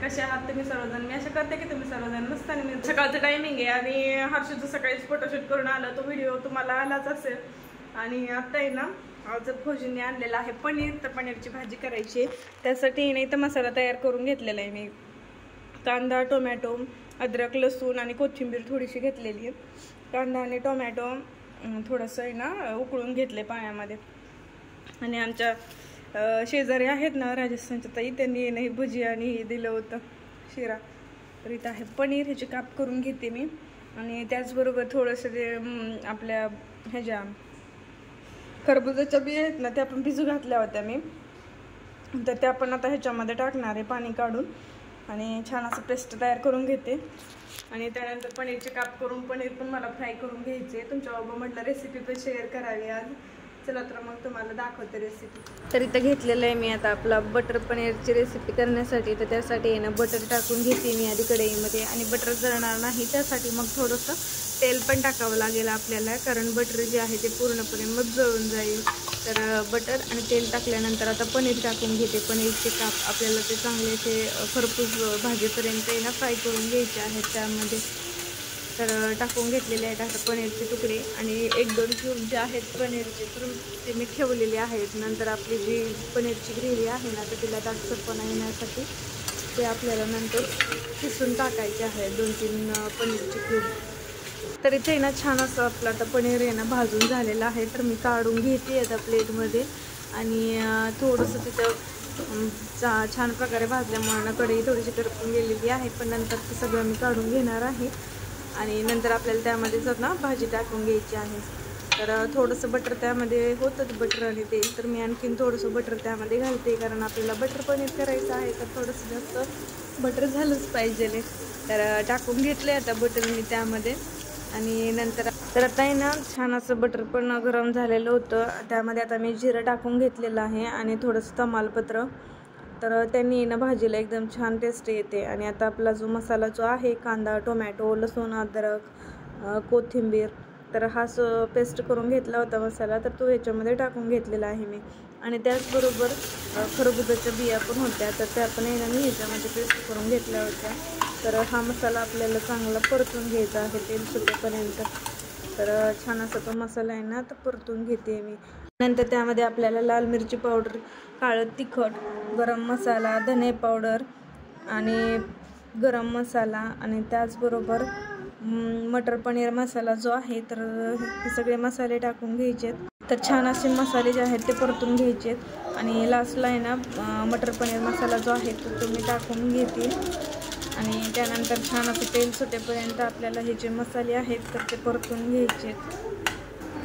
कसे आहात तुम्ही सर्वजण? मी आशा करते की तुम्ही सर्वजण मस्त आणि मी सकाळचं टायमिंग आहे आणि हर्षूचं सकाळीच फोटोशूट करून आलं, तो व्हिडिओ तुम्हाला आलाच असेल. आणि आता आहे ना आज फौजींनी आणलेला आहे पनीर, तर पनीरची भाजी करायची. त्यासाठी नाही तर मसाला तयार करून घेतलेला आहे मी. कांदा, टोमॅटो, अद्रक, लसूण आणि कोथिंबीर थोडीशी घेतलेली आहे. कांदा आणि टोमॅटो थोडंसं आहे ना उकळून घेतले पाण्यामध्ये. आणि आमच्या शेजारी आहेत ना राजस्थानच्या ताई, त्यांनी नाही भजी आणि हे दिलं होतं शिरा. तर इथं आहे पनीर, ह्याचे काप करून घेते मी. आणि त्याचबरोबर थोडंसं जे आपल्या ह्याच्या खरबुजाच्या बिया आहेत ना त्या पण भिजू घातल्या होत्या मी, तर त्या पण आता ह्याच्यामध्ये टाकणार आहे पाणी काढून. आणि छान असं पेस्ट तयार करून घेते. आणि त्यानंतर पनीरचे काप करून पनीर पण मला फ्राय करून घ्यायचे. तुमच्या बाबा म्हटलं रेसिपी पण शेअर करावी आज. चला तर मग तुम्हाला दाखवते रेसिपी. तर इथं घेतलेलं आहे मी आता आपला बटर पनीरची रेसिपी करण्यासाठी. तर त्यासाठी आहे ना बटर टाकून घेते मी आधी कढईमध्ये. आणि बटर जळणार नाही त्यासाठी मग थोडंसं तेल पण टाकावं लागेल आपल्याला, कारण बटर जे आहे ते पूर्णपणे मग जळून जाईल. तर बटर आणि तेल टाकल्यानंतर आता पनीर टाकून घेते. पनीरचे काप आपल्याला ते चांगले असे खरपूस भाजीपर्यंत आहे ना फ्राय करून घ्यायचे आहेत त्यामध्ये. तर टाकून घेतलेले आहेत आता पनीरचे तुकडे. आणि 1-2 क्यूब जे आहेत पनीरचे तर ते मी ठेवलेले आहेत. नंतर आपली जी पनीरची ग्रेव्ही आहे ना तर तिला दाटसरपणा येण्यासाठी ते आपल्याला नंतर किसून टाकायचे आहे 2-3 पनीरचे क्यूब. तर इथे ना छान असं आपलं आता पनीर आहे ना भाजून झालेलं आहे. तर मी काढून घेते आता प्लेटमध्ये. आणि थोडंसं तिथं छान प्रकारे भाजल्यामुळे ना कढई थोडीशी करपून गेलेली आहे, पण नंतर ते सगळं मी काढून घेणार आहे. आणि नंतर आपल्याला त्यामध्ये जर ना भाजी टाकून घ्यायची आहे. तर थोडंसं बटर त्यामध्ये होतं बटर आणि तेल, तर मी आणखीन थोडंसं बटर त्यामध्ये घालते, कारण आपल्याला बटर पनीर करायचं आहे तर थोडंसं जास्त बटर झालंच पाहिजे. तर टाकून घेतले आता बटर मी त्यामध्ये. आणि नंतर तर आता आहे ना छान असं बटर पण गरम झालेलं होतं. त्यामध्ये आता मी जिरं टाकून घेतलेलं आहे आणि थोडंसं तमालपत्र. तर त्यांनी ना भाजीला एकदम छान टेस्ट येते. आणि आता आपला जो मसाला जो आहे कांदा, टोमॅटो, लसूण, अद्रक, कोथिंबीर, तर हा पेस्ट करून घेतला होता मसाला, तर तो ह्याच्यामध्ये टाकून घेतलेला आहे मी. आणि त्याचबरोबर खरबुजाच्या बिया पण होत्या, तर त्या पण आहे ना मी ह्याच्यामध्ये पेस्ट करून घेतल्या होत्या. तर हा मसाला आपल्याला चांगला परतून घ्यायचा आहे तेल सुटेपर्यंत. तर छान असा तो मसाला आहे ना तर परतून घेते मी. नंतर त्यामध्ये आपल्याला लाल मिरची पावडर, काळं तिखट, गरम मसाला, धने पावडर आणि गरम मसाला आणि त्याचबरोबर मटर पनीर मसाला जो आहे, तर हे सगळे मसाले टाकून घ्यायचे. तर छान असे मसाले जे आहेत ते परतून घ्यायचे. आणि लास्टला आहे ना मटर पनीर मसाला जो आहे तो मी टाकून घेते. आणि त्यानंतर छान असं तेल सुटेपर्यंत आपल्याला हे जे मसाले आहेत तर ते परतून घ्यायचे.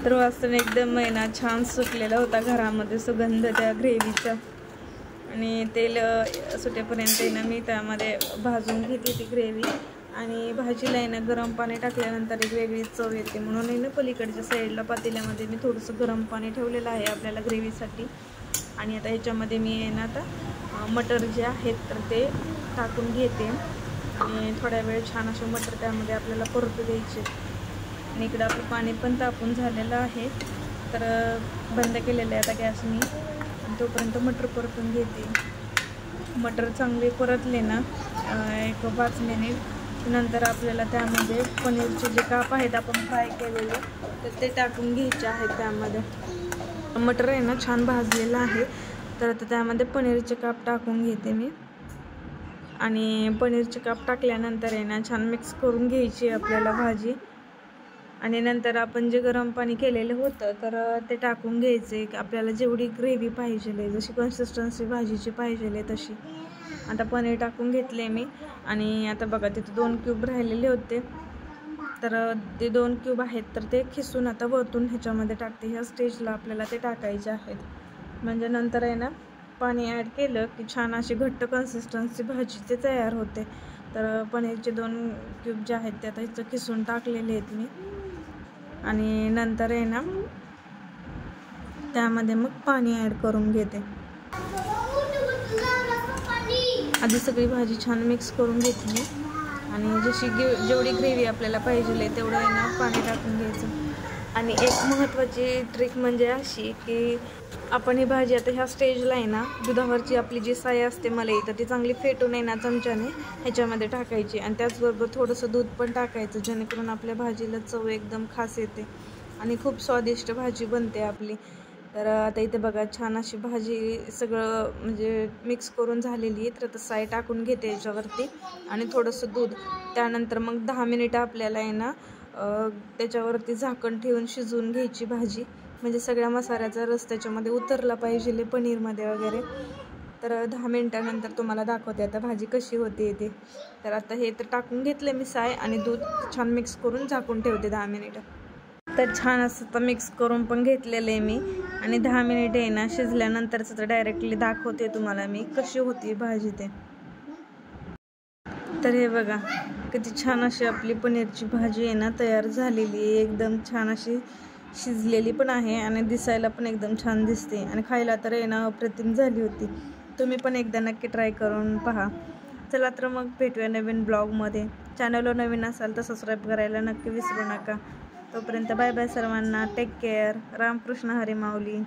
तर वासना एकदम महिना छान सुटलेला होता घरामध्ये, सुगंध त्या ग्रेव्हीचा. आणि तेल सुटेपर्यंत ना मी त्यामध्ये भाजून घेते ती ग्रेव्ही. आणि भाजीला आहे ना गरम पाणी टाकल्यानंतर एक वेगळी चव येते, म्हणून आहे ना पलीकडच्या साईडला पातेल्यामध्ये मी थोडंसं गरम पाणी ठेवलेलं आहे आपल्याला ग्रेव्हीसाठी. आणि आता ह्याच्यामध्ये मी आहे ना आता मटर जे आहेत तर ते टाकून घेते. आणि थोड्या वेळ छान असे मटर त्यामध्ये आपल्याला परतू द्यायचे. आणि इकडं आपलं पाणी पण तापून झालेलं आहे, तर बंद केलेलं आहे आता गॅस मी. आणि तोपर्यंत मटर परतून घेते. मटर चांगले परतले ना एक 5 मिनिट नंतर आपल्याला त्यामध्ये पनीरचे जे काप आहेत आपण फ्राय केलेले तर ते टाकून घ्यायचे आहेत त्यामध्ये. मटर आहे ना छान भाजलेलं आहे, तर आता त्यामध्ये पनीरचे काप टाकून घेते मी. आणि पनीरचे काप टाकल्यानंतर आहे ना छान मिक्स करून घ्यायची आपल्याला भाजी. आणि नंतर आपण जे गरम पाणी केलेलं होतं तर ते टाकून घ्यायचे. आपल्याला जेवढी ग्रेव्ही पाहिजे आहे, जशी कन्सिस्टन्सी भाजीची पाहिजे आहे तशी. आता पनीर टाकून घेतले मी. आणि आता बघा तिथे 2 क्यूब राहिलेले होते, तर ते 2 क्यूब आहेत तर ते खिसून आता वरतून ह्याच्यामध्ये टाकते. ह्या स्टेजला आपल्याला ते टाकायचे आहेत, म्हणजे नंतर आहे ना पाणी ॲड केलं की छान अशी घट्ट कन्सिस्टन्सी भाजीची तयार होते. तर पनीरचे 2 क्यूब जे आहेत ते आता इथं खिसून टाकलेले आहेत मी. आणि नंतर आहे ना त्यामध्ये मग पाणी ॲड करून घेते. आधी सगळी भाजी छान मिक्स करून घेतली. आणि जशी जेवढी ग्रेव्ही आपल्याला पाहिजे तेवढं आहे ना पाणी टाकून घ्यायचं. आणि एक महत्त्वाची ट्रिक म्हणजे अशी की आपण ही भाजी आता ह्या स्टेजला आहे ना, दुधावरची आपली जी साय असते मलाई, तर ती चांगली फेटून आहे ना चमच्याने ह्याच्यामध्ये टाकायची आणि त्याचबरोबर थोडंसं दूध पण टाकायचं, जेणेकरून आपल्या भाजीला चव एकदम खास येते आणि खूप स्वादिष्ट भाजी बनते आपली. तर आता इथे बघा छान अशी भाजी सगळं म्हणजे मिक्स करून झालेली आहे. तर आता साय टाकून घेते याच्यावरती आणि थोडंसं दूध. त्यानंतर मग 10 मिनिटं आपल्याला आहे ना त्याच्यावरती झाकण ठेवून शिजवून घ्यायची भाजी, म्हणजे सगळ्या मसाल्याचा रस त्याच्यामध्ये उतरला पाहिजे पनीरमध्ये वगैरे. तर 10 मिनिटानंतर तुम्हाला दाखवते आता भाजी कशी होते ते. तर आता हे तर टाकून घेतलं मी साय आणि दूध, छान मिक्स करून झाकून ठेवते 10 मिनिटं. तर छान असं तर मिक्स करून पण घेतलेलं आहे मी आणि 10 मिनिट आहे ना शिजल्यानंतरच तर डायरेक्टली दाखवते तुम्हाला मी कशी होती भाजी ते. तर हे बघा किती छान अशी आपली पनीरची भाजी आहे ना तयार झालेली आहे. एकदम छान अशी शिजलेली पण आहे आणि दिसायला पण एकदम छान दिसते आणि खायला तर आहे ना अप्रतिम झाली होती. तुम्ही पण एकदा नक्की ट्राय करून पहा. चला तर मग भेटूया नवीन ब्लॉगमध्ये. चॅनलवर नवीन असाल तर सबस्क्राईब करायला नक्की विसरू नका. तोपर्यंत बाय बाय सर्वांना. Take care. रामकृष्ण हरी माऊली.